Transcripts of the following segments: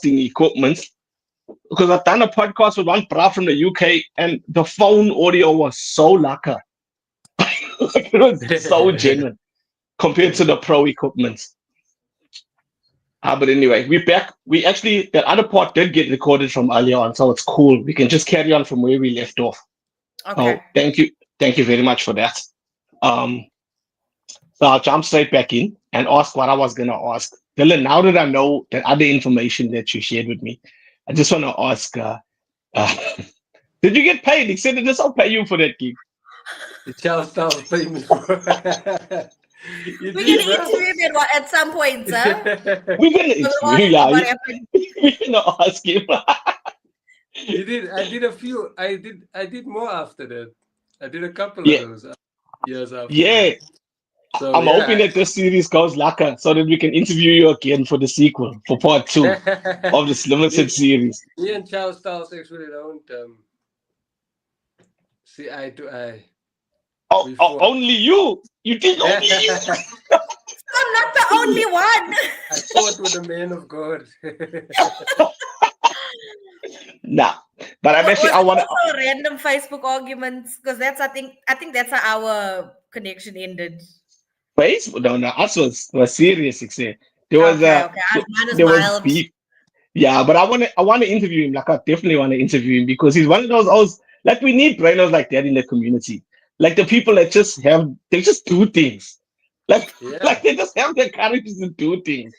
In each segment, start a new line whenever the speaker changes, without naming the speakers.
podcasting equipment because I've done a podcast with one bra from the UK, and the phone audio was so lacquer. It was so genuine compared to the pro equipment. But anyway, we're back. We actually, that other part did get recorded from earlier on, so it's cool. We can just carry on from where we left off.
Okay.
Oh, thank you. Thank you very much for that. Um, so I'll jump straight back in and ask what I was going to ask. Dylan, now that I know the other information that you shared with me, I just want to ask, uh, did you get paid? He said that this will pay you for that gig.
The child style famous.
We're gonna interview him at some point, sir.
We're going to interview
What
you.
happened?
We're going to ask him.
You did. I did a few. I did more after that. I did a couple
Yeah.
of those years after.
Yeah.
that. So,
I'm hoping that this series goes lacquer so that we can interview you again for the sequel, for part 2 of this limited series.
Me and Charles Styles actually don't see eye to eye.
Oh, only you. You think only you.
I'm not the only one.
I fought with the man of God.
Nah, but I'm actually. I want to.
also random Facebook arguments because that's I think that's how our connection ended.
Facebook. No. Us was serious. There was
Okay. Mine is
there was
mild.
beef. Yeah, but I want to interview him. Like I definitely want to interview him because he's one of those. Like we need brainers like that in the community. Like the people that they just do things. Like they just have the courage to do things.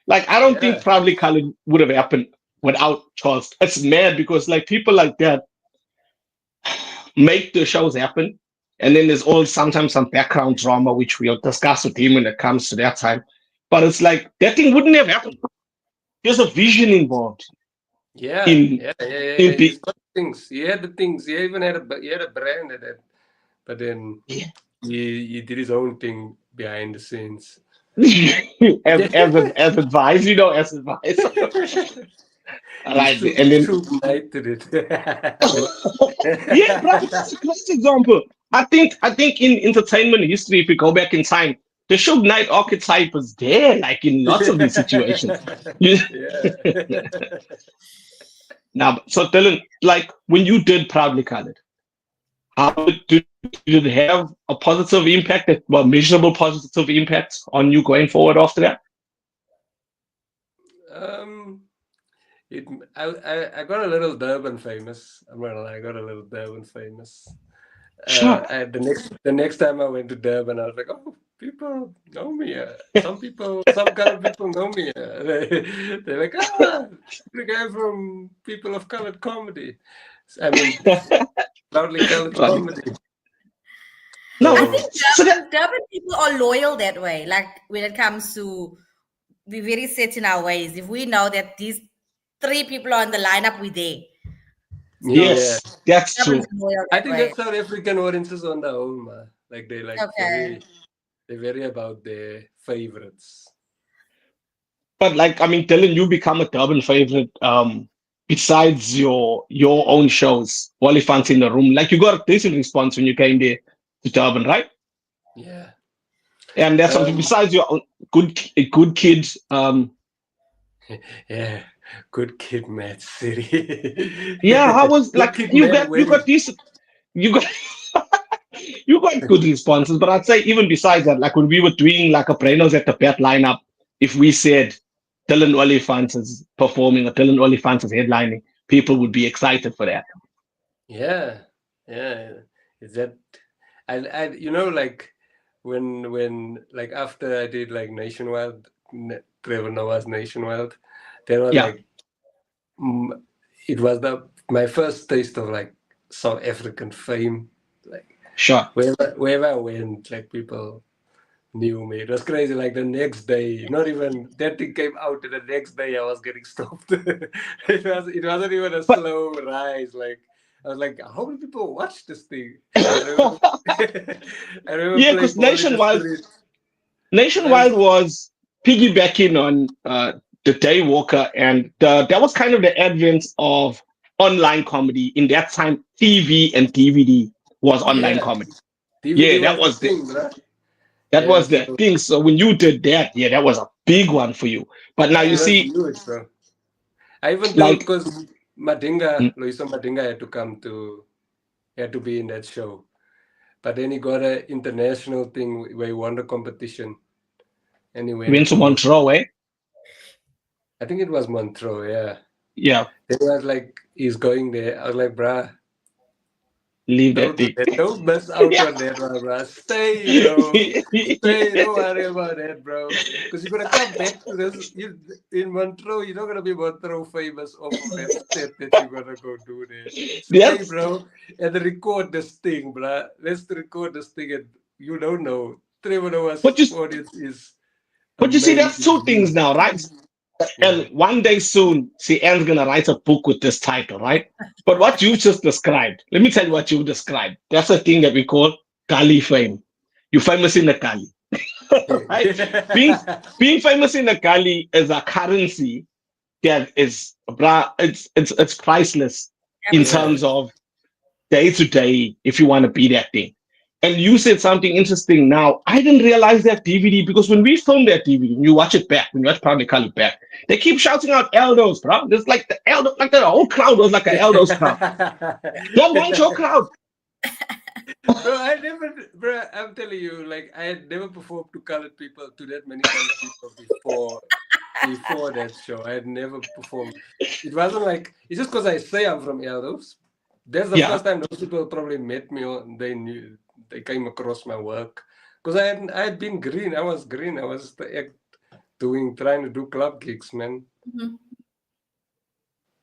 Like I don't think Proudly Colored would have happened without Charles. It's mad because like people like that make the shows happen. And then there's all sometimes some background drama which we'll discuss with him when it comes to that time. But it's like that thing wouldn't have happened. There's a vision involved.
Yeah.
He's
got things. He had the things. He even had a brand at that. But then he did his own thing behind the scenes.
as advice, as advice. Like, and then
Knight did it.
yeah, bro, that's a classic example. I think in entertainment history, if we go back in time, the Suge Knight archetype was there, like in lots of these situations. Now, so Dylan, like when you did Proudly Colored, how did it have a positive impact, measurable positive impact on you going forward after that?
I got a little Durban famous. I'm not gonna lie, I got a little Durban famous.
Sure.
The next time I went to Durban, I was like, oh, people know me. Some kind of people know me. They're like, the guy from People of Colored Comedy. I mean, Proudly Colored Comedy.
No,
I think Durban people are loyal that way. Like when it comes to, we're very set in our ways. If we know that these 3 people are on the lineup, we're there.
Yes, that's true.
I think that's South African audiences on their own, man. Like they they're very about their favorites.
But like, I mean, Dylan, you become a Durban favorite. Besides your own shows, Olifants in the Room, like you got a decent response when you came there to Durban, right?
Yeah.
And there's something besides your own good kid.
Yeah, good kid, Mad City.
Yeah, I was like, you got decent, you got you got good responses. But I'd say even besides that, like when we were doing like a Brainers at the Bat lineup, if we said Dylan Olifants is performing or Dylan Olifants is headlining, people would be excited for that.
Yeah. Is that I like when like after I did like Nationwide, Trevor Noah's Nationwide, there was like it was my first taste of like South African fame. Like
sure,
wherever I went, like people knew me. It was crazy. Like the next day, not even that thing came out, and the next day I was getting stopped. It wasn't even a slow rise. Like I was like, how many people watch this thing? I remember
yeah, because Nationwide was piggybacking on the Daywalker, and that was kind of the advent of online comedy. In that time, TV and DVD was online comedy.
DVD
that was
the thing, right?
That was the thing. So when you did that, that was a big one for you. But now you see,
I even told
Like,
because Madinga,
Mm.
Loisa Madinga had to be in that show. But then he got an international thing where he won the competition. And he
went to
to
Montreux, eh?
I think it was Montreux, yeah.
Yeah,
Then he was like, he's going there. I was like, bruh,
leave that
don't do
thing.
that. Don't miss out on that one, bruh. Stay, bro. Stay. Don't worry about that, bro. Because you're gonna come back to this. In Montreux, you're not gonna be Montreux famous off of that set that you're gonna go do there. Stay,
Yes.
bro, and record this thing, bruh. Let's record this thing, and you don't know. Trevor Noah's
But you-
audience is.
But you see, there's two
amazing.
things now, right? And one day soon, CN's gonna write a book with this title, right? But what you just described, let me tell you what you described. That's a thing that we call Kali fame. You're famous in the Kali. Right? Being famous in the Kali is a currency that is, it's priceless in terms of day to day if you want to be that thing. And you said something interesting now. I didn't realize that DVD because when we filmed that DVD, when you watch it back, when you watch Proudly Kali back, they keep shouting out Eldos, bro. It's like the Eldos, like the whole crowd was like an Eldos crowd. That wasn't your crowd.
Bro, I'm telling you, like I had never performed to colored people, to that many colored people before that show. I had never performed. It wasn't like, it's just because I say I'm from Eldos. That's the first time those people probably met me or they came across my work. Because I had been green. I was green. I was trying to do club gigs, man.
Mm-hmm.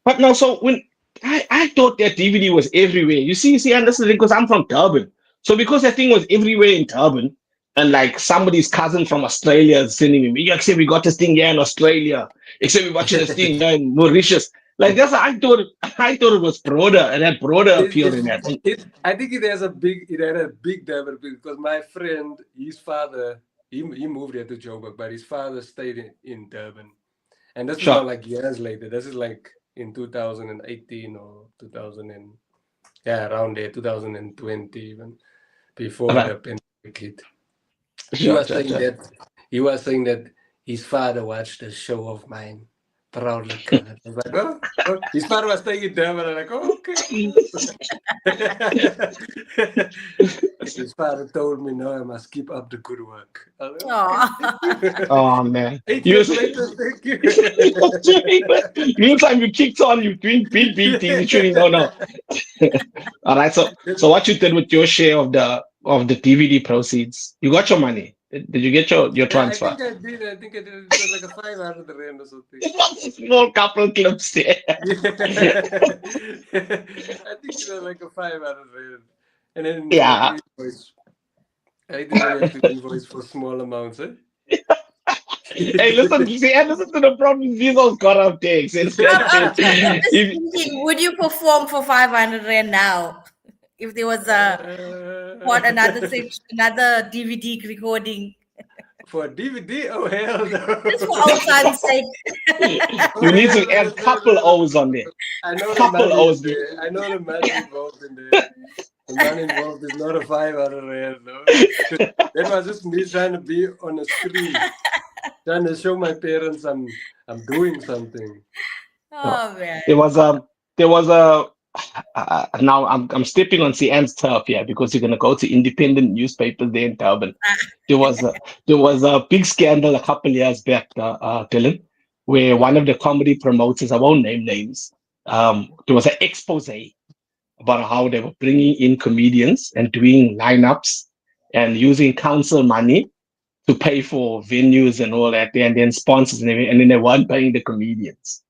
But now, so when I thought that DVD was everywhere. You see, and this is because I'm from Durban. So because that thing was everywhere in Durban, and like somebody's cousin from Australia is sending me, except we got this thing here in Australia, except we watching this thing here in Mauritius. Like that's I thought it was broader and had broader appeal in that.
I think it had a big Durban because my friend, his father, he moved here to Joburg, but his father stayed in Durban. And this is not like years later. This is like in 2018 or 2020 even, before the pandemic hit. He was saying that his father watched a show of mine, Proudly Colored. I was like, oh, his father was staying in Durban. I'm like, oh, okay. His father told me, no, I must keep up the good work.
Oh man.
8 years later, thank you.
Meantime, you kicked on, you're doing big things. No. All right. So what you did with your share of the DVD proceeds? You got your money. Did you get your transfer?
I think I did. It was like a 500 rand or something.
It was a small couple clips there.
I think it was like a 500 rand. And then I didn't have to invoice for small amounts, eh?
Hey, listen to the problem. These got up takes.
Would you perform for 500 rand now? If there was another DVD recording.
For a DVD? Oh, hell no.
Just for old time's sake.
You need to add a couple O's on there.
I know the money involved in there. The money involved is not a 500 rand, no. That was just me trying to be on the screen. Trying to show my parents I'm doing something.
Oh man.
There was a now I'm stepping on CN's turf here because you're gonna go to independent newspapers there in Durban. There was a big scandal a couple years back, Dylan, where one of the comedy promoters, I won't name names, there was an expose about how they were bringing in comedians and doing lineups and using council money to pay for venues and all that, and then sponsors and everything, and then they weren't paying the comedians.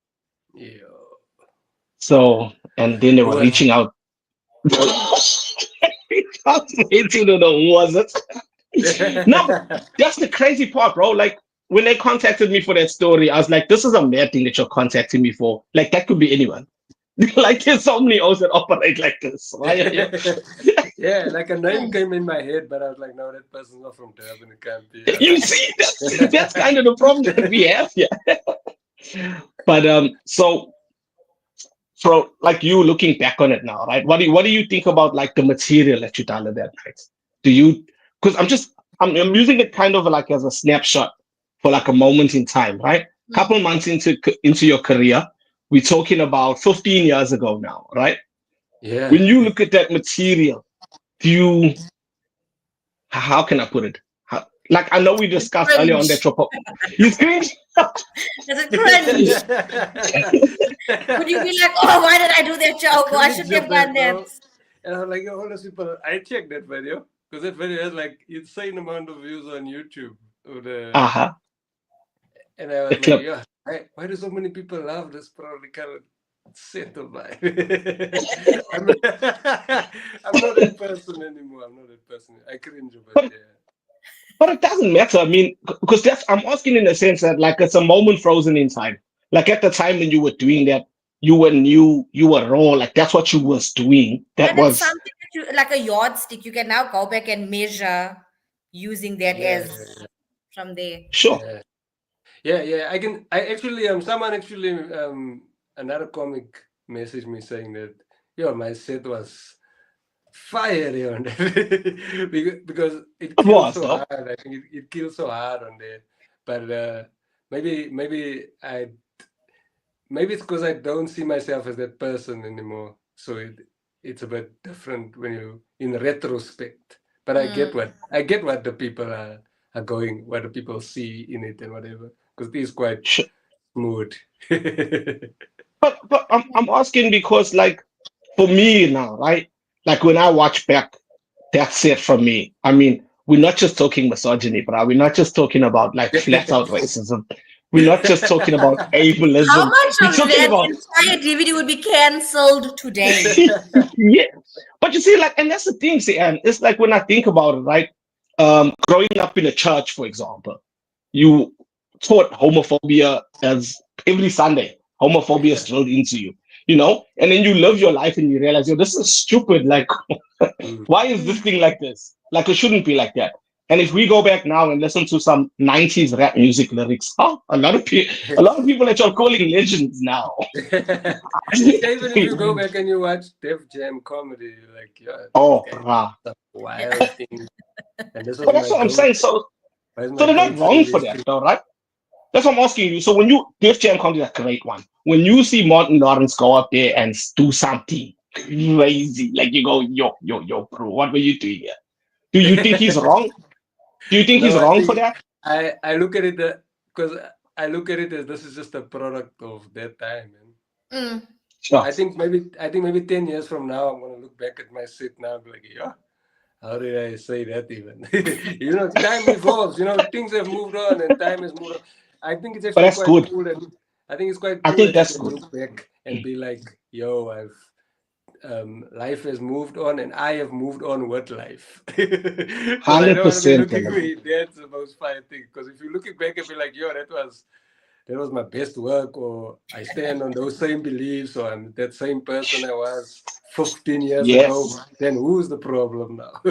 Yeah.
So, and then they were reaching out. Was it? No, that's the crazy part, bro. Like when they contacted me for that story, I was like, this is a mad thing that you're contacting me for. Like that could be anyone. Like there's so many O's that operate like this.
Yeah, like a name came in my head, but I was like, no, that person's not from Durban. It can't be.
You see, that's kind of the problem that we have here. But so like you looking back on it now, right? What do you think about like the material that you done at that night? Do you? Because I'm using it kind of like as a snapshot for like a moment in time, right? Couple months into your career, we're talking about 15 years ago now, right?
Yeah.
When you look at that material, do you, how can I put it? Like I know we discussed earlier on that tropo. You cringe?
Is it cringe? Would you be like, oh, why did I do that joke? Or I
Cringe
shouldn't have
of
done
that,
that.
bro. And I'm like, all those people. I checked that video because that video has like insane amount of views on YouTube.
Uh-huh.
And I
The
was like,
clip.
yeah, why do so many people love this? Probably kind of set of mine. I'm not that person anymore. I'm not that person. I cringe about it.
But it doesn't matter. I mean, because that's, I'm asking in the sense that like it's a moment frozen in time. Like at the time when you were doing that, you were new, you were raw, like that's what you was doing. That
And it's
was
something that you, like a yardstick, you can now go back and measure using that as from there.
sure.
Yeah. I actually someone actually another comic messaged me saying that my set was fiery on that because it
It
kills
was
so
though.
hard. I think it kills so hard on there. But maybe it's because I don't see myself as that person anymore. So it's a bit different when you in retrospect. But I get what the people are going, what the people see in it and whatever. Because it is quite
Sure.
smooth.
But I'm asking because like for me now, right? Like when I watch back, that's it for me. I mean, we're not just talking misogyny, bro. We're not just talking about like flat out racism. We're not just talking about
How
ableism.
much
We're
of
talking
that
about
entire DVD would be cancelled today?
yeah. But you see, like, and that's the thing, see, and it's like when I think about it, right? Growing up in a church, for example, you taught homophobia as every Sunday. Homophobia is drilled into you, and then you live your life and you realize, yo, this is stupid. Like, why is this thing like this? Like, it shouldn't be like that. And if we go back now and listen to some 90s rap music lyrics, a lot of people that you're calling legends now.
Even if you go back and you watch Def Jam comedy, you're like,
Oh,
this
bruh.
guy's a wild thing. And this was
But that's
my
what I'm
goat.
saying. So
Why is my
they're not
goat
wrong
saying
for
this
that,
shit?
though, right? That's what I'm asking you. So when you Def Jam comes is a great one. When you see Martin Lawrence go up there and do something crazy, like you go, yo, bro, what were you doing here? Do you think he's wrong? Do you think he's
No, I
wrong for
think
that?
I look at it because I look at it as this is just a product of that time, man.
Sure.
I think maybe 10 years from now I'm gonna look back at my set now and be like, how did I say that even? Time evolves, things have moved on and time has moved on. I think it's
But
actually
that's
quite
good.
cool and I think it's quite
I
cool
think
that you
that's
can
good.
look back and be like, I've life has moved on and I have moved on with life. Because I don't want to be
100%.
looking away. That's the most fun thing. Because if you look back and be like, that was my best work, or I stand on those same beliefs, or I'm that same person I was 15 years ago,
Yes.
then who's the problem now?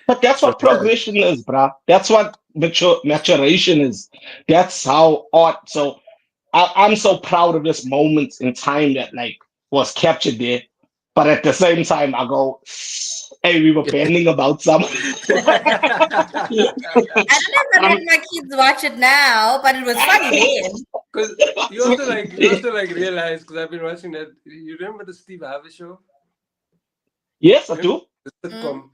But that's
So
what progression is, bruh. That's what maturation is. That's how art. So I'm so proud of this moment in time that like was captured there. But at the same time, I go, hey, we were banning about something.
I don't know if I let my kids watch it now, but it was funny then.
Because you also realize, because I've been watching that, you remember the Steve Harvey show?
Yes, I do.
The sitcom.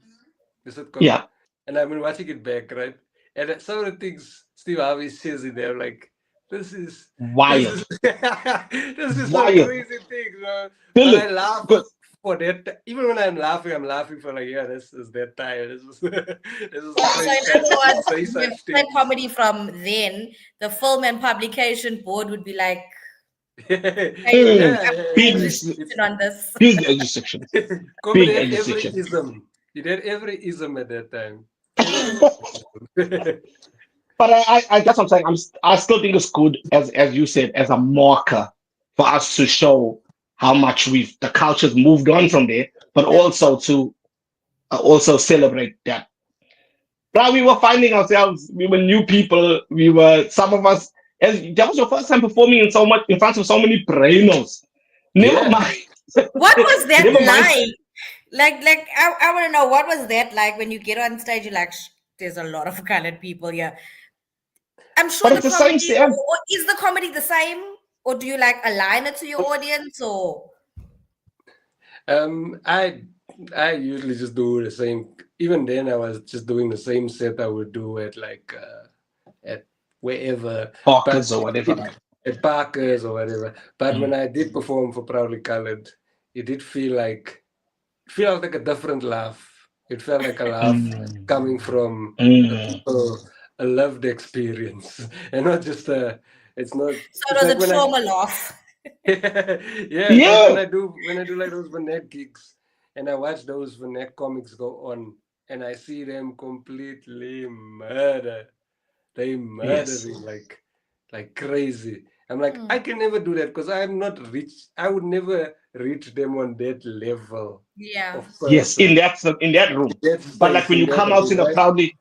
The sitcom.
Yeah.
And I've been watching it back, right? And some of the things Steve Harvey says in there, like, this is
wild.
This is
Wild.
some crazy thing, bro. But I laugh for that. Even when I'm laughing for like, this is that time. This is
So in other words, if you comedy from then, the film and publication board would be like,
Big
on this.
Big intersection.
Comedy had every ism. It had every ism at that time.
But I that's what I'm saying. I still think it's good, as you said, as a marker for us to show how much the culture's moved on from there, but also to also celebrate that. But we were finding ourselves, we were new people, some of us, that was your first time performing in front of so many brainos. Never mind.
What was that like? Like I want to know, what was that like when you get on stage? You're like, there's a lot of colored people here. I'm sure
but it's the same.
or is the comedy the same, Or do you like align it to your audience or?
I usually just do the same. Even then, I was just doing the same set I would do at at wherever,
Parkers
but
or whatever.
at Parkers or whatever. But when I did perform for Proudly Colored, it did feel like a different laugh. It felt like a laugh coming from a loved experience, and not just a. It's not.
So it was a trauma laugh.
Yeah. When I do like those Vanet gigs, and I watch those Vanet comics go on, and I see them completely murder. They murdering like crazy. I'm like, I can never do that because I'm not rich. I would never reach them on that level.
Yeah.
Yes, in that room.
That's
But like when you come out in a
proudly.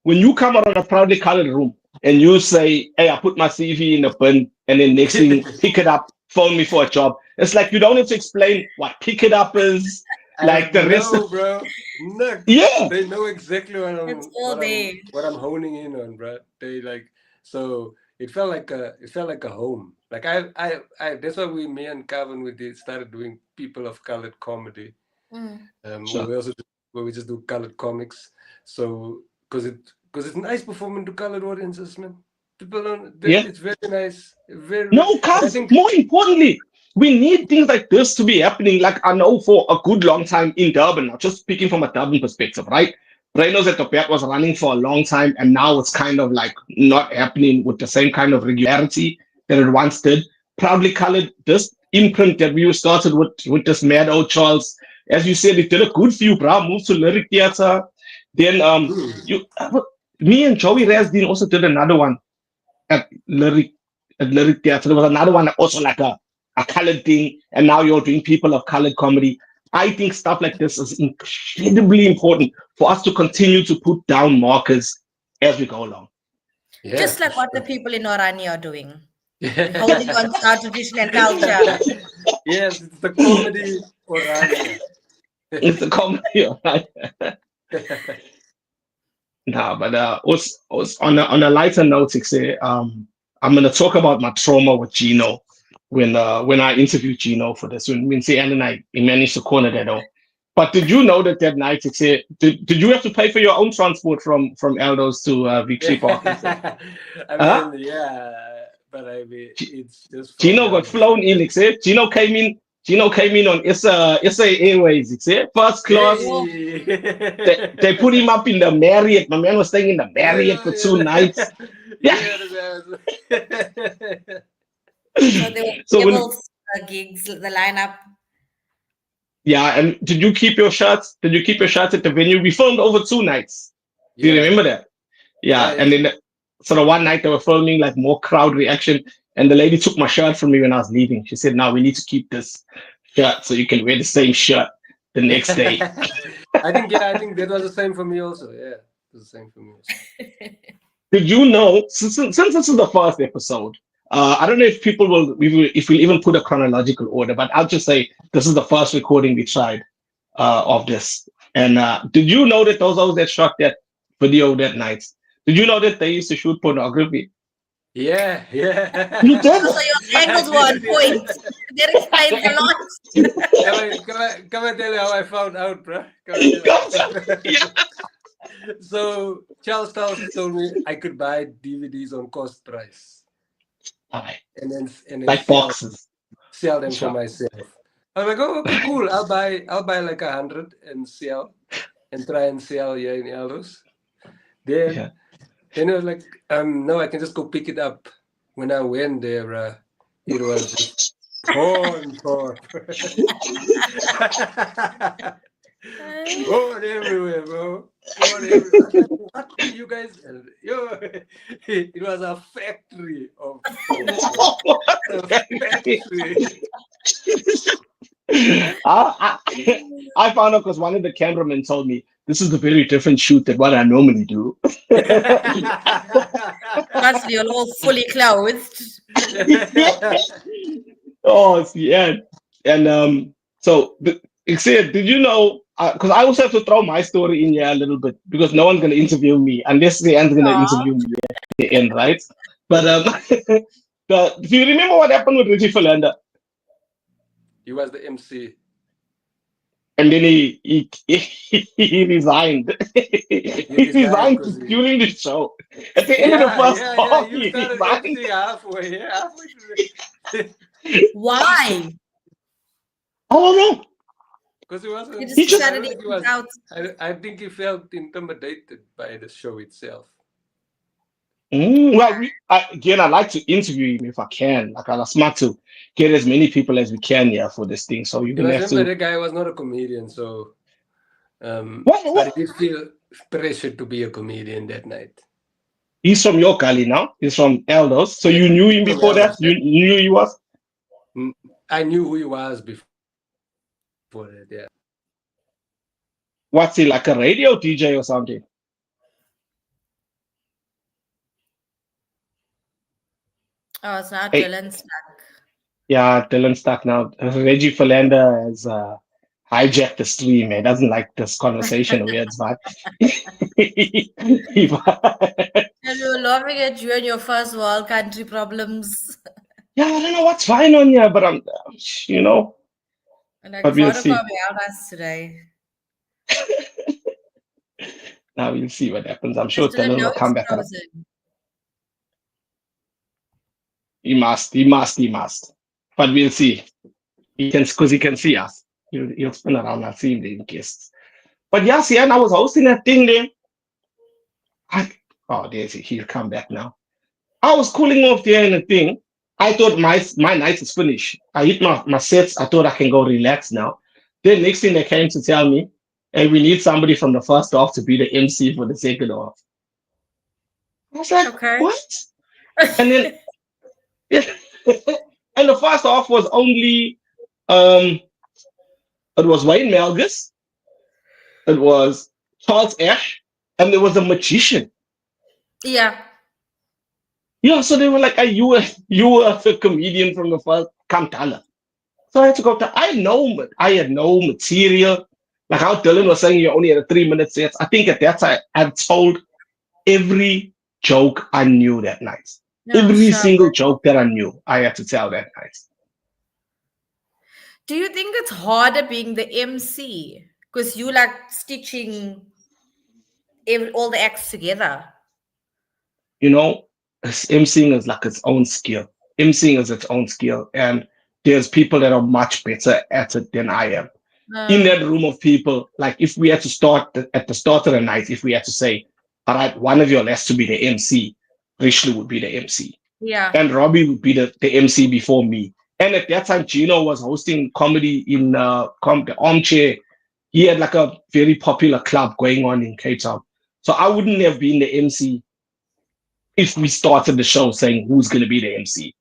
when you come out in a Proudly Colored room and you say, "Hey, I put my CV in the bin," and then next thing, pick it up, phone me for a job. It's like you don't have to explain what pick it up is. Like the rest of,
bro. No,
yeah,
they know exactly what I'm honing in on, bro. They like so it felt like a home. Like I that's why me and Calvin started doing People of Colored comedy. Where we just do colored comics. So because it's nice performing to colored audiences, man. People don't. It's very nice.
More importantly, we need things like this to be happening. Like I know for a good long time in Durban, now just speaking from a Durban perspective, right? Reynolds at the Back was running for a long time, and now it's kind of like not happening with the same kind of regularity that it once did. Proudly Colored, this imprint that we started with this Mad Old Charles, as you said, it did a good few, bro. Moved to Lyric Theatre. Then me and Joey Rasdin also did another one at Lyric Theatre. There was another one also like a colored thing, and now you're doing People of Colored comedy. I think stuff like this is incredibly important for us to continue to put down markers as we go along.
Yeah, just like what the people in Oranje are doing. Holding on to our tradition and culture.
Yes, it's the comedy Oranje.
It's the comedy Oranje. No, but was on a lighter note, I'm gonna talk about my trauma with Gino when I interviewed Gino for this. When Anne and I managed to corner that out. But did you know that night, did you have to pay for your own transport from Eldos to Victory Park?
But it's just
Gino got flown in. Gino came in on SA Airways. First class. They put him up in the Marriott. My man was staying in the Marriott for 2 nights.
So they were gigs, the lineup.
Yeah, and did you keep your shots? Did you keep your shots at the venue? We filmed over 2 nights. Do you remember that? Yeah. And then the one night they were filming like more crowd reaction, and the lady took my shirt from me when I was leaving. She said, "Now we need to keep this shirt so you can wear the same shirt the next day."
I think that was the same for me also. Yeah, it was the same for me also.
Did you know, since this is the first episode, I don't know if we'll even put a chronological order, but I'll just say this is the first recording we tried of this. And did you know that those that shot that video that night, did you know that they used to shoot pornography?
Yeah.
You did?
So your angles were on point. That explains a lot.
Come and tell you how I found out, bro. So Charles Townsend told me I could buy DVDs on cost price. And then
like boxes.
Sell them for myself. I was like, oh, okay, cool. I'll buy like 100 and try and sell here in Eldos. Then I was like, no, I can just go pick it up. When I went there, it was just porn. Porn everywhere, bro. Porn everywhere. What do you guys? It was a factory of porn.
I found out because one of the cameramen told me this is a very different shoot than what I normally do.
That's you're all fully clothed.
Oh, it's the end. And so did you know? Because I also have to throw my story in here a little bit because no one's going to interview me unless the end's going to interview me at the end, right? But Do you remember what happened with Richie Philander?
He was the MC.
And then he resigned. He resigned
'cause he-
during the show. At the end of the first half,
You
he
started
resigned.
MC halfway. Yeah, halfway through
Why?
I don't know.
because he wasn't.
You
He
just
just-
started
I don't think
it out.
I think he felt intimidated by the show itself.
Well, again, I'd like to interview him if I can. Like, I'm smart to get as many people as we can here for this thing. So you're
You
gonna have
remember
to.
the guy was not a comedian, so
What?
but he did feel pressured to be a comedian that night.
He's from your gully now. He's from Eldos. So you knew him
From
before that?
Eldos,
You knew he was?
I knew who he was before that, yeah.
What's he, like a radio DJ or something?
Oh, it's not
Hey.
Dylan stuck.
Yeah, Dylan's stuck now. Reggie Philander has hijacked the stream. He doesn't like this conversation weird, but
And we were laughing at you and your first world country problems.
yeah, I don't know what's fine on here, but I'm, you know,
And like,
but we'll
Vodacom
see.
held us today.
Now we'll see what happens. I'm sure
Just didn't
Dylan
know
will come
it's
back up.
frozen.
He must. But we'll see. He can, because he can see us. He'll spin around and see the guests. But yeah, see, and I was hosting that thing there. There's he. He'll come back now. I was cooling off there in the thing. I thought my night is finished. I hit my sets. I thought I can go relax now. Then next thing they came to tell me, hey, we need somebody from the first half to be the MC for the second half. I was like,
Okay.
what? And then and the first half was only it was Wayne Melgus, it was Charles Ash, and there was a magician.
Yeah.
Yeah, so they were like, hey, you were the comedian from the first Kantala. So I had to go to I had no material. Like how Dylan was saying, you only had a 3-minute set. I think at that time I told every joke I knew that night.
No,
Every
sure.
single joke that I knew, I had to tell that night.
Do you think it's harder being the MC? Because you like stitching all the acts together.
You know, emceeing is like its own skill. Emceeing is its own skill. And there's people that are much better at it than I am. In that room of people, like if we had to start at the start of the night, if we had to say, all right, one of you has to be the MC, Richlu would be the MC.
Yeah.
And Robbie would be the MC before me. And at that time, Gino was hosting comedy in the Armchair. He had like a very popular club going on in Cape Town. So I wouldn't have been the MC if we started the show saying who's going to be the MC.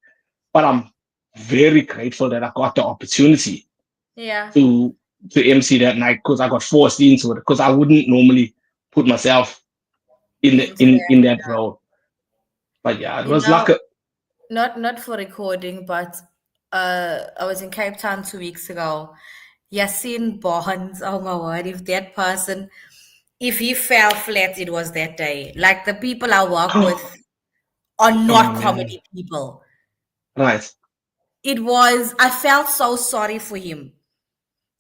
But I'm very grateful that I got the opportunity to MC that night because I got forced into it because I wouldn't normally put myself in that role. But yeah, it was like
not for recording, but I was in Cape Town 2 weeks ago. Yassine Bonds, oh my word, if he fell flat, it was that day. Like the people I work with are not comedy people.
Right.
I felt so sorry for him.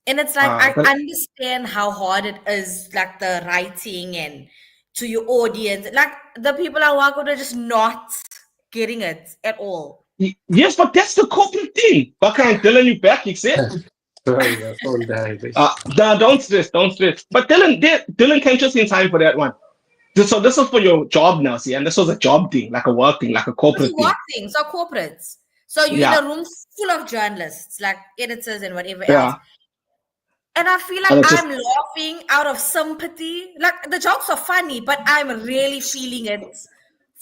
And it's like, I understand how hard it is, like the writing and to your audience. Like the people I work with are just not getting it at all.
Yes, but that's the corporate thing. Why can't Dylan you back, he said?
Sorry, my phone died.
Don't stress. But Dylan came just in time for that one. So this was for your job now, see, and this was a job thing, like a work thing, like a corporate thing.
So corporates. So you're in a room full of journalists, like editors and whatever else. And I feel like I'm laughing out of sympathy. Like the jokes are funny, but I'm really feeling it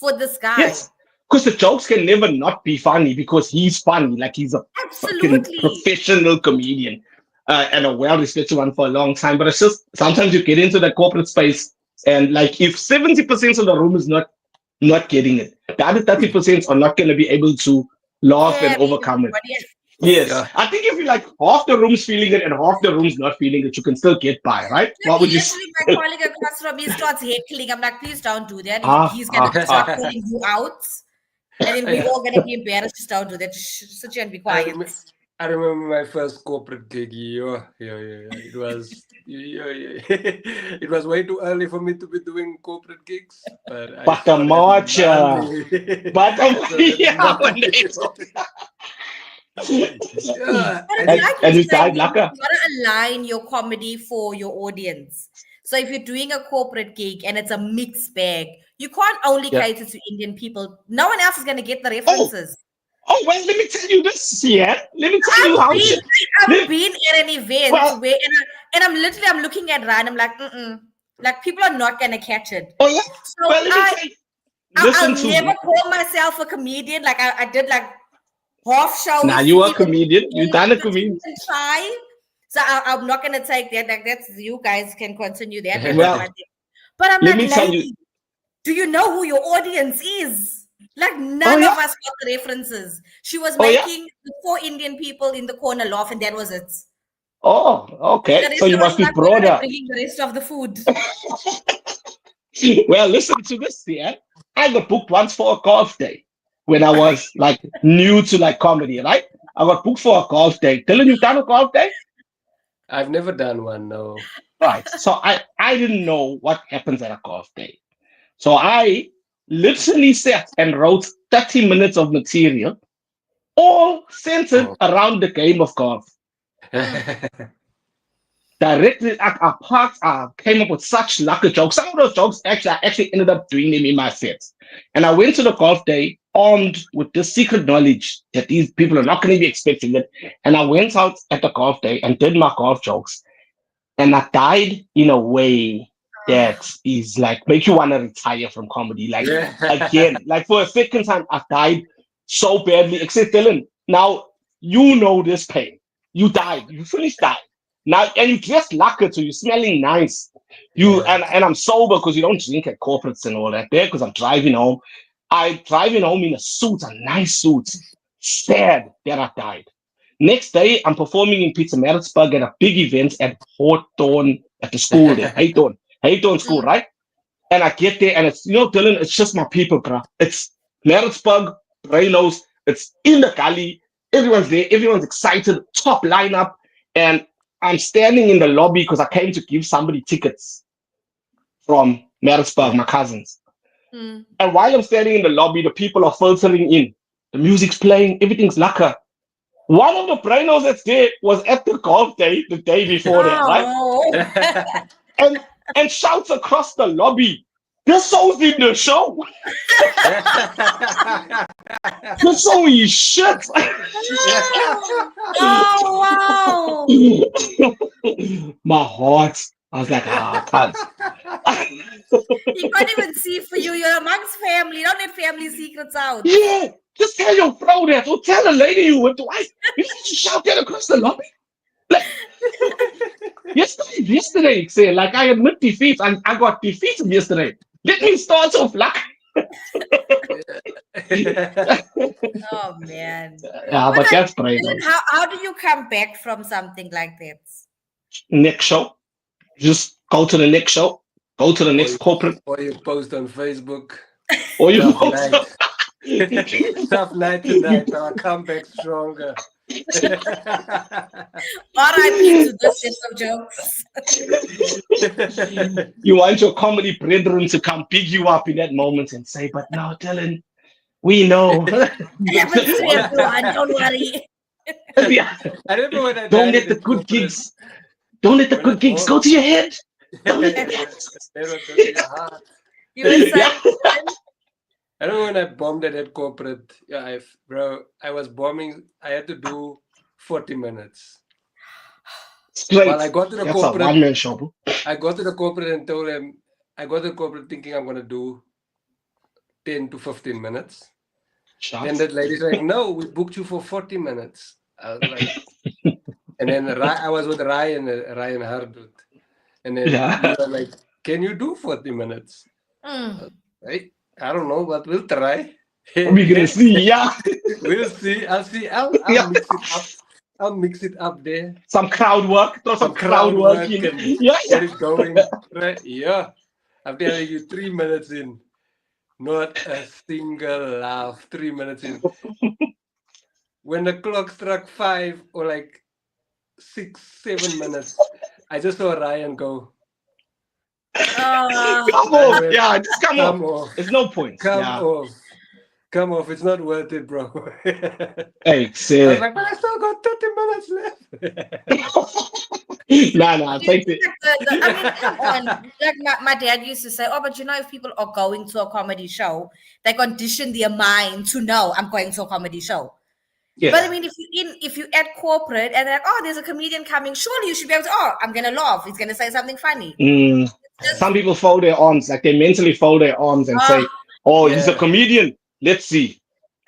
for this guy.
Yes, because the jokes can never not be funny because he's funny. Like he's a fucking professional comedian and a well-respected one for a long time. But it's just sometimes you get into the corporate space and like if 70% of the room is not getting it, the other 30% are not going to be able to laugh and overcome it. Yes. I think if you like half the room's feeling it and half the room's not feeling it, you can still get by, right? What would you say?
My colleague across from me starts heckling. I'm like, please don't do that. He's going to start calling you out. And then we're all gonna be embarrassed to start do that. Sit here and be quiet.
I remember my first corporate gig. It was it was way too early for me to be doing corporate gigs. But I
But the
saw that
march,
Monday.
but
Yeah,
when they
yeah,
But
I
it's like
and
you
you died
said, you
lacquer.
gotta align your comedy for your audience. So if you're doing a corporate gig and it's a mixed bag, you can't only
Yeah.
cater to Indian people. No one else is gonna get the references.
Oh well, let me tell you this, yeah. Let me tell you how shit.
I've been at an event
Well-
where I'm looking at Ryan, I'm like, like people are not gonna catch it.
Oh yeah.
So
Well, let me tell you.
I'll
Listen to
never
me.
call myself a comedian. Like I did like half shows.
Nah, you are a
even
comedian. You done a
to
comedian.
even try. So I'm not gonna take that. Like that's you guys can continue that. That's
Well,
my thing. But I'm
let
like,
me tell
lady,
you.
do you know who your audience is? Like none of us got the references. She was
Oh, yeah?
making the 4 Indian people in the corner laugh, and that was it.
Oh,
The
okay.
rest
So you
of us
must be
like, where are they
broader.
bringing the rest of the food?
Well, listen to this, yeah. I got booked once for a golf day when I was like new to like comedy, right? I got booked for a golf day. Dylan, you done a golf day?
I've never done one. No.
Right. So I didn't know what happens at a golf day. So I literally sat and wrote 30 minutes of material, all centered around the game of golf. Directly at our parts, I came up with such lucky jokes. Some of those jokes I actually ended up doing them in my sets. And I went to the golf day armed with this secret knowledge that these people are not going to be expecting it. And I went out at the golf day and did my golf jokes. And I died in a way that is like make you want to retire from comedy. Like again, like for a second time, I died so badly. Except Dylan, now you know this pain. You died. You finished dying. Now and you dressed lacquer, so you're smelling nice. And I'm sober because you don't drink at corporates and all that there because I'm driving home. I driving home in a suit, a nice suit. Sad that I died. Next day, I'm performing in Pietermaritzburg at a big event at Hawthorne at the school there. Hawthorne School, right? And I get there and it's, Dylan, it's just my people, bro. It's Maritzburg, Reynolds, it's in the galley. Everyone's there. Everyone's excited. Top lineup. And I'm standing in the lobby because I came to give somebody tickets from Maritzburg, my cousins. And while I'm standing in the lobby, the people are filtering in. The music's playing. Everything's lacquer. One of the brainos that's there was at the golf day the day before that, right? and shouts across the lobby, "This song's in the show." This song is shit.
Oh wow!
My heart. I was like, can't.
You can't even see for you. You're amongst family. You don't let family secrets out.
Yeah. Just tell your bro that, or tell the lady you went to. You need to shout that across the lobby. Like, yesterday, say, like I admit defeat, and I got defeated yesterday. Let me start off like.
Oh man.
Yeah, but that's brave.
How do you come back from something like that?
Next show. Just go to the next show. Go to the next corporate.
Or you post on Facebook.
Or you
Tough night. Tough night tonight. I'll come back stronger.
R.I.P. to this set of jokes.
You want your comedy brethren to come pick you up in that moment and say, "But now, Dylan, we know."
Don't worry.
Yeah.
I don't know what I
Don't let the good gigs. Don't let the good gigs go to your head.
They don't go to your heart.
You were saying,
I don't know when I bombed at that corporate. Yeah, I was bombing. I had to do 40 minutes.
Straight.
Well, I got to the
That's
corporate.
a one-man show, bro.
I got to the corporate and told them, I got to the corporate thinking I'm going to do 10 to 15 minutes.
Shots.
And that lady's like, "No, we booked you for 40 minutes. I was like, and then I was with Ryan Hardwood. And then he was like, "Can you do 40 minutes?" Right? I don't know, but we'll try.
We're gonna see, yeah.
We'll see. I'll see. I'll mix it up. I'll mix it up there.
Some crowd work. Throw some crowd work in.
And
Yeah.
get it going. Right? Yeah. I'm telling you, 3 minutes in. Not a single laugh. 3 minutes in. When the clock struck 5 or like 6, 7 minutes, I just saw Ryan go.
Oh,
Come
I
off.
went,
Yeah, just come
come
off.
off.
There's no point.
Come
Yeah.
off. Come off. It's not worth it, bro.
Hey,
I was
say.
like, but I still got 30 minutes left.
Nah,
do you
take
think
it.
I mean, come on. Like my dad used to say, oh, but you know, if people are going to a comedy show, they condition their mind to know I'm going to a comedy show. But I
Yeah.
mean, if you add corporate and they're like, oh, there's a comedian coming, surely you should be able to, oh, I'm gonna laugh. He's gonna say something funny.
Some people fold their arms, like they mentally fold their arms and say,
Oh,
"Oh, he's a
Yeah.
comedian. Let's see."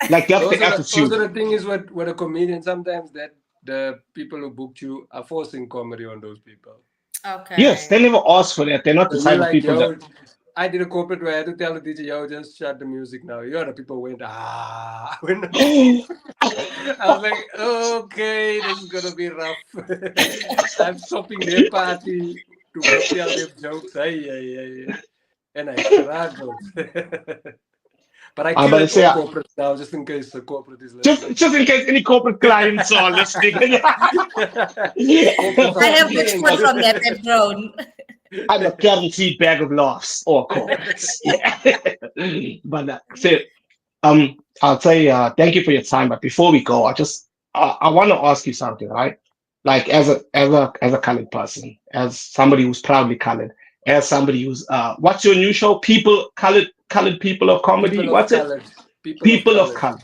Like that's the
Also,
attitude.
the thing is with a comedian, sometimes that the people who booked you are forcing comedy on those people.
Yes,
okay.
they never ask for that. They're not the
So
type
you're
of
like,
people that.
yo, I did a corporate where I had to tell the DJ, yo, just shut the music now. You know, the people went, ah. I was like, okay, this is gonna be rough. I'm stopping their party to go tell them jokes. Ay. And I struggled. But I
I'm
kill
about to
it
say,
all corporate now, just in case the corporate is listening.
just in case any corporate clients are listening.
Corporates
I
are
have good
listening.
food from that. They've grown.
I'm a guaranteed bag of laughs or corporates. Yeah. But I'll say thank you for your time. But before we go, I want to ask you something, right? Like as a colored person, as somebody who's proudly colored, as somebody who's what's your new show? Colored people of comedy.
People of
What's it?
color. People of
People of
color.
color.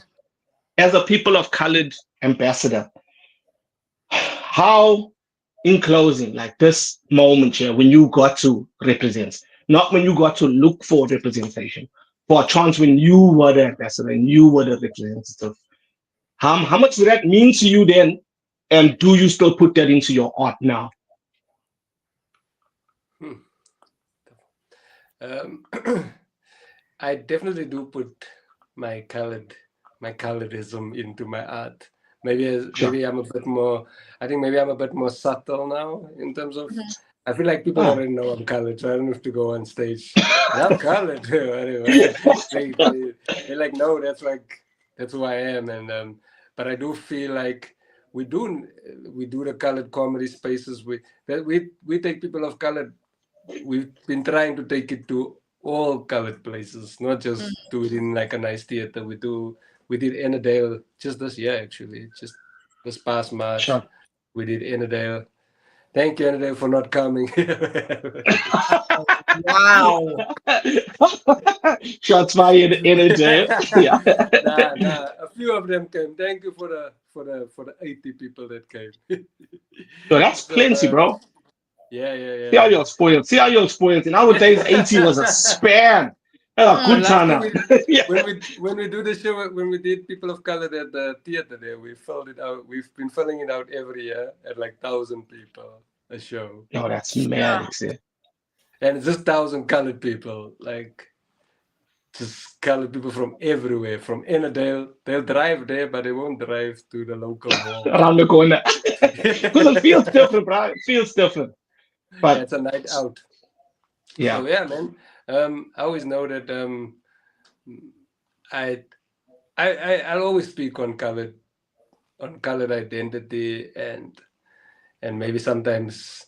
As a people of colored ambassador, how in closing, like this moment here, when you got to represent, not when you got to look for representation, for a chance when you were the ambassador and you were the representative, how much did that mean to you then? And do you still put that into your art now?
I definitely do put my colorism into my art.
Sure.
Maybe I'm a bit more. I think maybe I'm a bit more subtle now in terms of. I feel like people
Ah.
already know I'm colored, so I don't have to go on stage. I'm colored. Anyway, they're like, no, that's who I am, and but I do feel like we do the colored comedy spaces. We take people of color. We've been trying to take it to all colored places, not just do it in like a nice theater. We did Ennerdale just this year, actually, just this past March.
Sure.
We did Ennerdale. Thank you, Ennerdale, for not coming.
Wow.
Shots fired in a day. Yeah.
Nah. A few of them came. Thank you for the 80 people that came.
So that's plenty, bro.
Yeah.
See how you're spoiled. See how you're spoiled. In our days, 80 was a span. A good
Last
turnout.
time
Yeah.
when we do the show, when we did People of Color at the theater there, we filled it out. We've been filling it out every year at like 1,000 people a show.
No, that's mad. See.
And it's just 1,000 colored people, like just colored people from everywhere, from Ennerdale. They'll drive there, but they won't drive to the local mall.
Around the corner. Because it feels different, bro. It feels different. But
Yeah, it's a night out.
yeah.
So yeah, man. I always know that I'll always speak on colored identity and maybe sometimes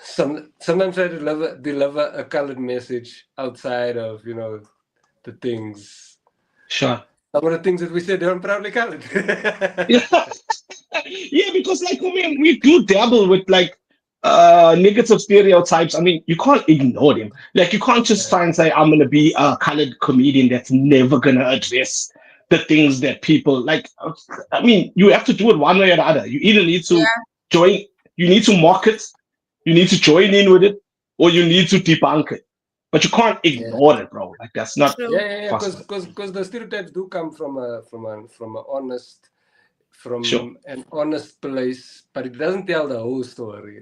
sometimes I deliver a colored message outside of the things.
Sure.
Some of the things that we said, they're proudly colored.
Yeah, because like we do dabble with like negative stereotypes. I mean, you can't ignore them. Like you can't just try and say, I'm gonna be a colored comedian that's never gonna address the things that people like. I mean, you have to do it one way or the other. You either need to join, you need to mock it, you need to join in with it, or you need to debunk it. But you can't ignore it, bro. Like that's not possible.
Because the stereotypes do come from an honest
Sure.
an honest place, but it doesn't tell the whole story.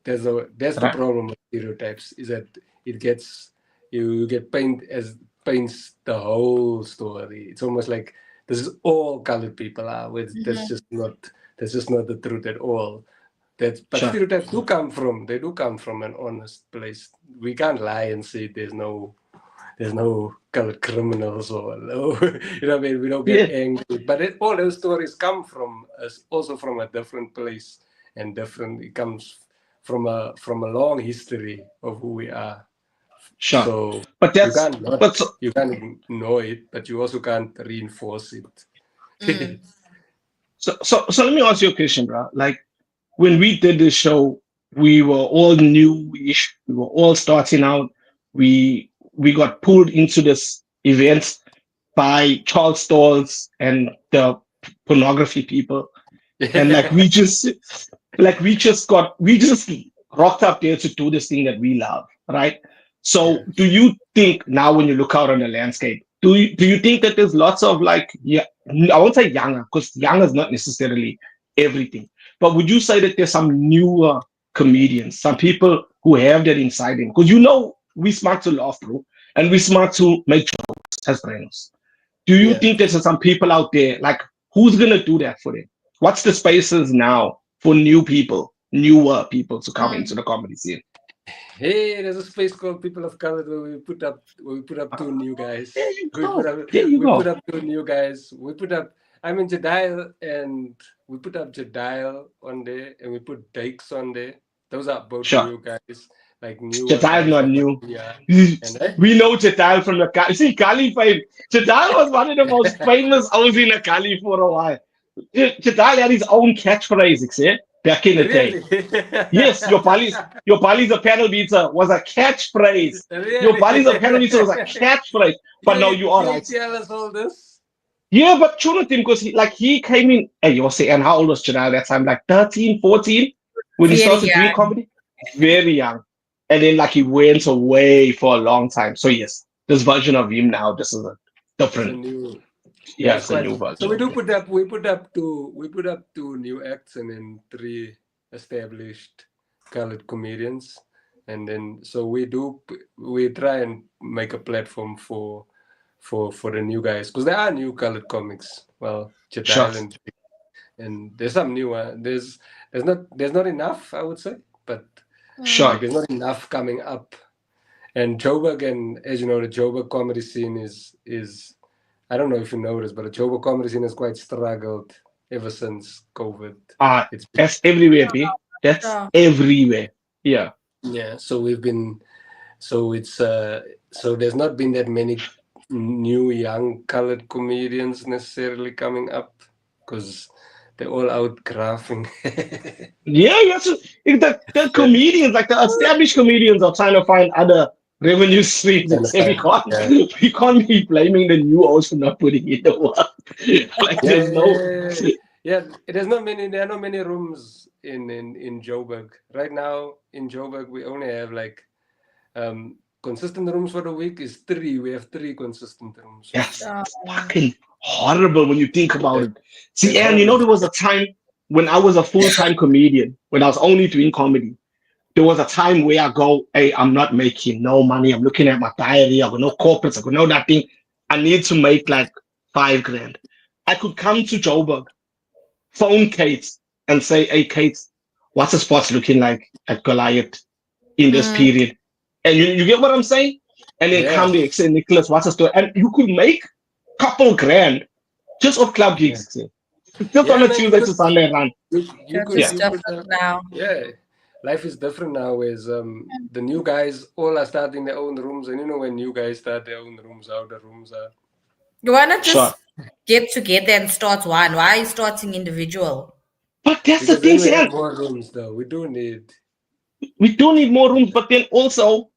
That's the
Right.
problem with stereotypes, is that it gets you get paints the whole story. It's almost like this is all colored people are. That's just not the truth at all. But
Sure.
stereotypes do come from an honest place. We can't lie and say there's no colored criminals or no, you know what I mean? We don't get angry. But all those stories come from us, also from a different place and different. It comes from a long history of who we are.
Sure.
So
But
you
that's
can't you can't ignore it, but you also can't reinforce it.
so let me ask you a question, bro. Like when we did this show, we were all new-ish. We were all starting out. We got pulled into this event by Charles Stalls and the pornography people, and like we just rocked up there to do this thing that we love, right? So do you think now when you look out on the landscape, do you think that there's lots of like, yeah, I won't say younger, because young is not necessarily everything, but would you say that there's some newer comedians, some people who have that inside them? Because we smart to laugh, bro, and we smart to make jokes as brains. Do you think there's some people out there, like, who's gonna do that for them? What's the spaces now for newer people to come into the comedy scene?
Hey, there's a space called People of Color where we put up two new guys.
There you
We
go.
put up
There you go.
put up two new guys. I'm in Jedial, and we put up Jedial on there, and we put Dakes on there. Those are both
Sure.
new guys, like new.
Jedial not new.
Yeah.
We know Jedial from the Kali fame. Jedial was one of the most famous O's in the Kali for a while. Jedial had his own catchphrase, see? Back in the day. Yes, your Bali's a panel beater was a catchphrase.
Really?
Your Bali's a panel beater was a catchphrase. But no, you are right.
Tell us all this.
Yeah, but Jonathan, because he came in, hey, you'll say, and how old was Jedial that time? Like 13, 14? When he started doing comedy? Very young. And then like he went away for a long time. So yes, this version of him now, this is a different. It's a new version.
So we put up two new acts and then 3 established colored comedians, and then so we try and make a platform for the new guys, because there are new colored comics. Well, Jedial and there's some new there's not enough, I would say, but like, there's not enough coming up. And Joburg, and as you know, the Joburg comedy scene is I don't know if you noticed, but the Joburg comedy scene has quite struggled ever since COVID.
That's everywhere, B. That's everywhere. Yeah.
Yeah. So so there's not been that many new young colored comedians necessarily coming up, because they're all out graphing. The comedians, like the established comedians, are trying to find other revenue streams. We can't be blaming the new O's for not putting in the work. Like there are not many rooms in Joburg right now. In Joburg, we only have like consistent rooms for the week is 3. We have 3 consistent rooms.
That's fucking horrible when you think about it. See, and there was a time when I was a full-time comedian, when I was only doing comedy. There was a time where I go, hey, I'm not making no money. I'm looking at my diary. I got no corporates. I got no nothing. I need to make like 5 grand. I could come to Joburg, phone Kate and say, hey, Kate, what's the spots looking like at Goliath in this period? And you get what I'm saying? And then come there and say, Nicholas, what's the story? And you could make a couple grand just off club gigs. Just on a Tuesday to Sunday run.
Life is different now. Is the new guys all are starting their own rooms, and when new guys start their own rooms, how the rooms are.
You wanna just get together and start one? Why are you starting individual?
But that's the thing,
we have more rooms, though. We do need
more rooms, but then also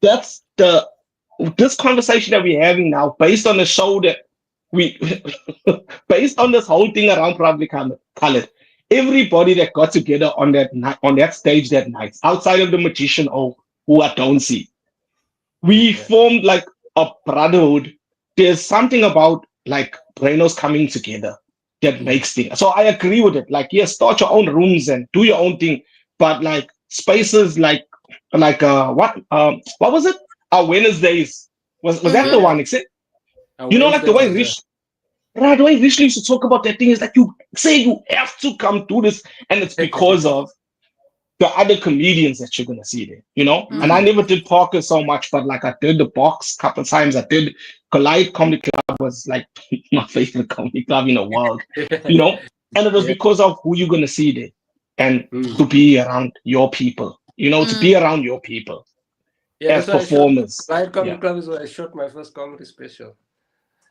that's this conversation that we're having now, based on the show that based on this whole thing around Proudly Colored. Everybody that got together on that stage that night, outside of the magician who I don't see, we formed like a brotherhood. There's something about like brainers coming together that makes things. So I agree with it. Like, yes, start your own rooms and do your own thing, but like spaces like what was it? Our Wednesdays was that the one? Except like the way Rich. Right away, Vishnu used to talk about that thing is like you say you have to come do this, and it's because of the other comedians that you're gonna see there, you know. And I never did Parker so much, but like I did the Box a couple of times. I did Collide Comedy Club was like my favorite comedy club in the world, you know. And it was because of who you're gonna see there, and to be around your people, you know, to be around your people as performers.
Collide Comedy Club is where I shot my first comedy special.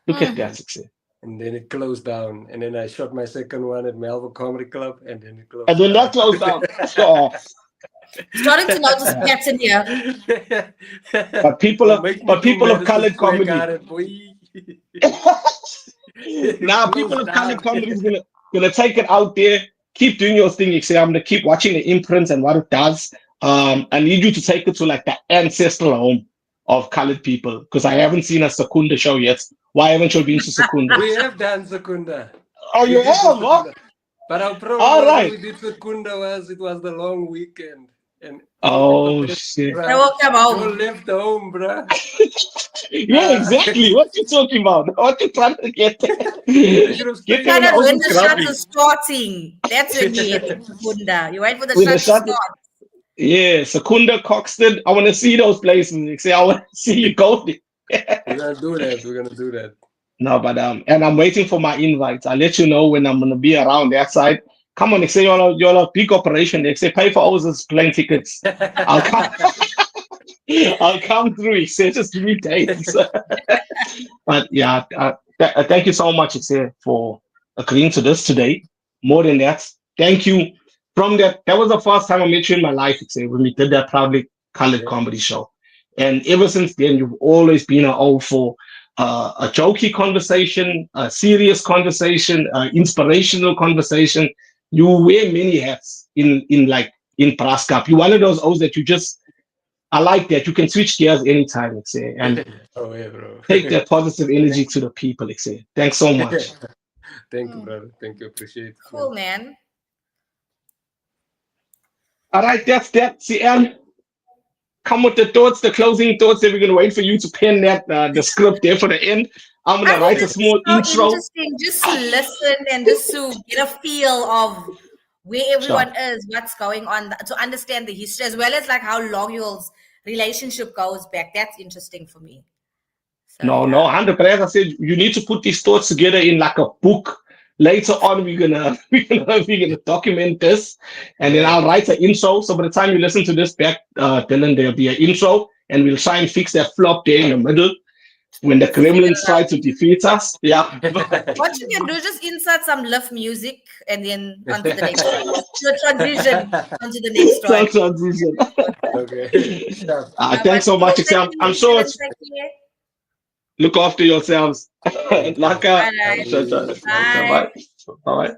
Look at that success.
And then it closed down. And then I shot my second one at Melbourne Comedy Club, and then it closed.
And then that closed down. Oh.
Starting to notice pattern here.
But people of colored comedy. Now people of colored comedy is gonna take it out there. Keep doing your thing. You say I'm gonna keep watching the imprints and what it does. I need you to take it to like the ancestral home of colored people, because I haven't seen a Secunda show yet. Why haven't you been to Secunda?
We have done Secunda.
Oh, you have, huh?
But our problem we did Secunda was it was the long weekend. And
shit.
Bro, you left home, bro.
Yeah, exactly. What you talking about? What you trying to get?
When the shuttle is starting, that's when you hit Secunda. You wait for the shuttle to start.
Yeah, Secunda, Coxton. I want to see those places. You say I want to see you go there.
We're gonna do that.
No, but and I'm waiting for my invites. I'll let you know when I'm gonna be around that side. Come on, they say you're a big operation. They say pay for O's plane tickets. I'll come. I'll come through. He said just 3 days. But yeah, thank you so much, for agreeing to this today. More than that, thank you. From that was the first time I met you in my life, when we did that Proudly Colored comedy show. And ever since then, you've always been for a jokey conversation, a serious conversation, inspirational conversation. You wear many hats in Praskap. You're one of those O's that I like that. You can switch gears anytime, and
bro.
take that positive energy to the people, Thanks so much.
Thank you, brother. Thank you. Appreciate it.
Cool, man.
All right, that's that. CM, come with the thoughts, the closing thoughts. That we're going to wait for you to pen that the script there for the end. I'm going to write a small intro.
Interesting, just to listen and just to get a feel of where everyone is, what's going on, to understand the history, as well as like how long your relationship goes back. That's interesting for me. So,
no, 100%. As I said, you need to put these thoughts together in like a book. Later on, we're gonna document this, and then I'll write an intro. So by the time you listen to this back, Dylan, there'll be an intro, and we'll try and fix that flop there in the middle when the Gremlins try to defeat us. Yeah.
What you can do is just insert some love music, and then onto the next one. The transition onto the next one.
Transition.
Okay.
Thanks so much, I'm sure it's. Look after yourselves. Laka.
Bye.
Bye. Bye.